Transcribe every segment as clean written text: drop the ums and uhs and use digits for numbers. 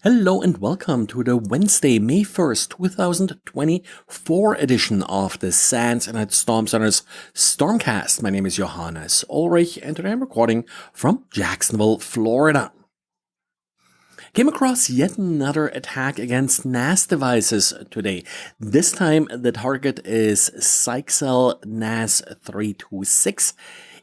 Hello and welcome to the Wednesday, May 1st, 2024 edition of the SANS Internet Storm Center's Stormcast. My name is Johannes Ulrich and today I'm recording from Jacksonville, Florida. Came across yet another attack against Nas Devices today. This time the target is Zyxel NAS 326.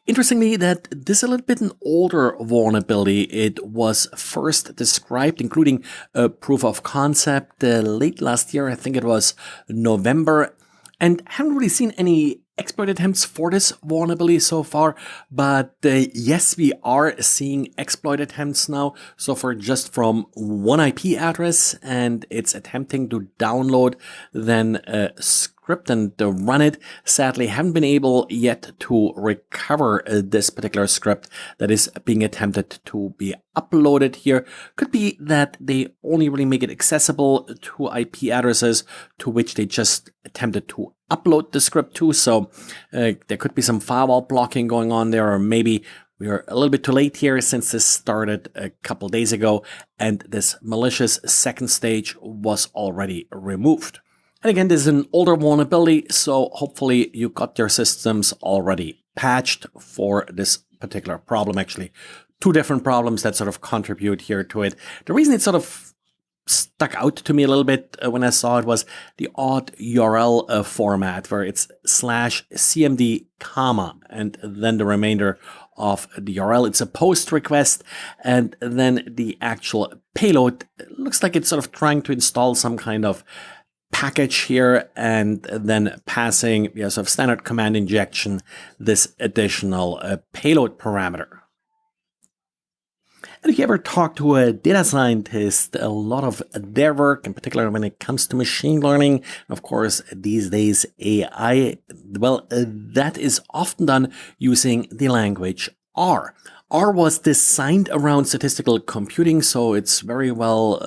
Interestingly, that this is a little bit an older vulnerability. It was first described, including a proof of concept late last year. I think it was November, and haven't really seen any exploit attempts for this vulnerability so far. But yes, we are seeing exploit attempts now. So far, just from one IP address, and it's attempting to download then a script and run it. Sadly, haven't been able yet to recover this particular script that is being attempted to be uploaded here. Could be that they only really make it accessible to IP addresses to which they just attempted to upload the script to. So there could be some firewall blocking going on there, or maybe we are a little bit too late here since this started a couple days ago and this malicious second stage was already removed. And again, this is an older vulnerability, so hopefully you got your systems already patched for this particular problem. Actually, two different problems that sort of contribute here to it. The reason it sort of stuck out to me a little bit when I saw it was the odd URL format where it's /cmd comma and then the remainder of the URL. It's a post request, and then the actual payload looks like it's sort of trying to install some kind of package here and then passing sort of standard command injection this additional payload parameter. And if you ever talk to a data scientist, a lot of their work, in particular when it comes to machine learning, of course, these days AI, well, that is often done using the language R. R was designed around statistical computing, so it's very well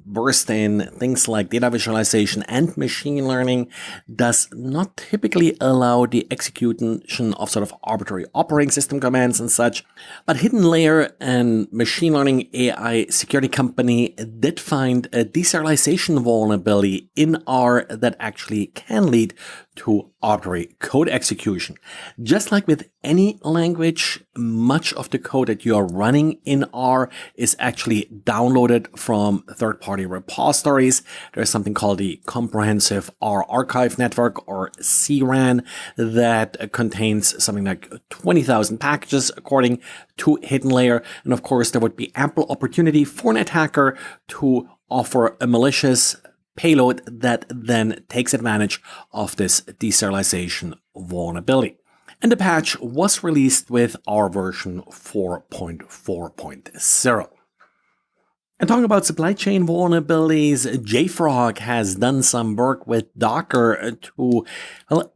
versed in things like data visualization and machine learning. Does not typically allow the execution of sort of arbitrary operating system commands and such. But Hidden Layer and machine learning AI security company did find a deserialization vulnerability in R that actually can lead to arbitrary code execution. Just like with any language, much of the code that you are running in R is actually downloaded from third-party repositories. There's something called the Comprehensive R Archive Network, or CRAN, that contains something like 20,000 packages according to Hidden Layer. And of course, there would be ample opportunity for an attacker to offer a malicious payload that then takes advantage of this deserialization vulnerability. And the patch was released with R version 4.4.0. And talking about supply chain vulnerabilities, JFrog has done some work with Docker to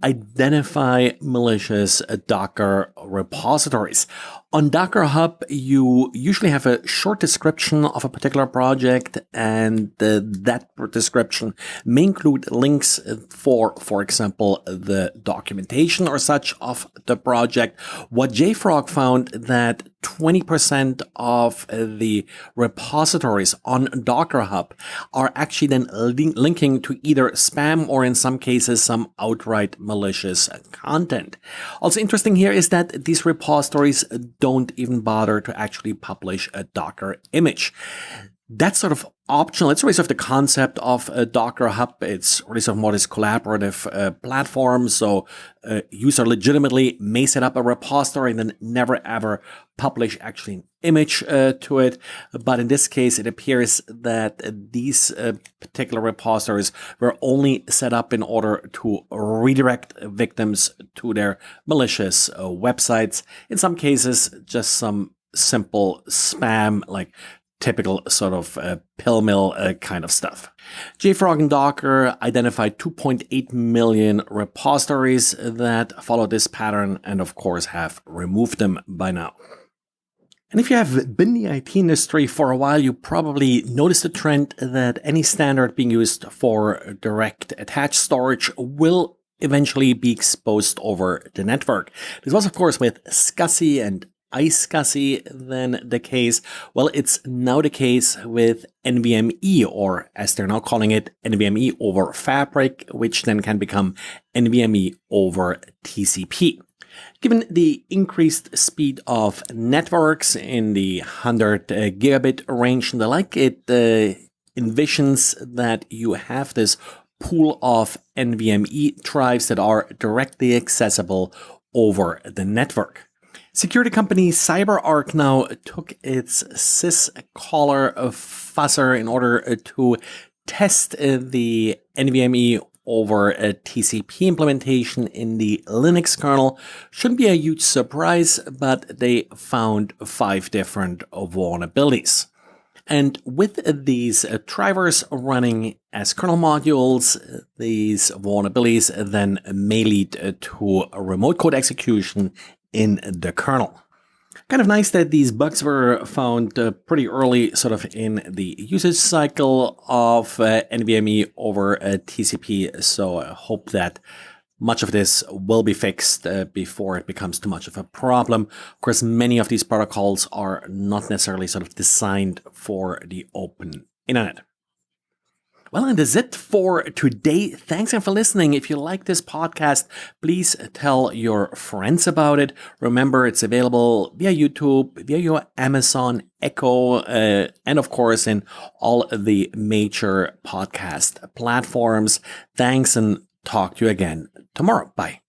identify malicious Docker repositories. On Docker Hub, you usually have a short description of a particular project, and that description may include links for example, the documentation or such of the project. What JFrog found that 20% of the repositories on Docker Hub are actually then linking to either spam or in some cases some outright malicious content. Also interesting here is that these repositories don't even bother to actually publish a Docker image. That's sort of optional. It's really sort of the concept of a Docker Hub. It's really sort of more this collaborative platform. So a user legitimately may set up a repository and then never ever publish actually an image to it. But in this case, it appears that these particular repositories were only set up in order to redirect victims to their malicious websites. In some cases, just some simple spam, like typical sort of pill mill kind of stuff. JFrog and Docker identified 2.8 million repositories that follow this pattern and of course have removed them by now. And if you have been in the IT industry for a while, you probably noticed the trend that any standard being used for direct attached storage will eventually be exposed over the network. This was of course with SCSI and iSCSI than the case? Well, it's now the case with NVMe, or as they're now calling it, NVMe over Fabric, which then can become NVMe over TCP. Given the increased speed of networks in the 100 gigabit range and the like, it envisions that you have this pool of NVMe drives that are directly accessible over the network. Security company CyberArk now took its syscaller fuzzer in order to test the NVMe over a TCP implementation in the Linux kernel. Shouldn't be a huge surprise, but they found 5 different vulnerabilities. And with these drivers running as kernel modules, these vulnerabilities then may lead to a remote code execution in the kernel. Kind of nice that these bugs were found pretty early, sort of in the usage cycle of NVMe over TCP. So I hope that much of this will be fixed before it becomes too much of a problem. Of course, many of these protocols are not necessarily sort of designed for the open internet. Well, and that's it for today. Thanks again for listening. If you like this podcast, please tell your friends about it. Remember, it's available via YouTube, via your Amazon Echo, and of course, in all the major podcast platforms. Thanks, and talk to you again tomorrow. Bye.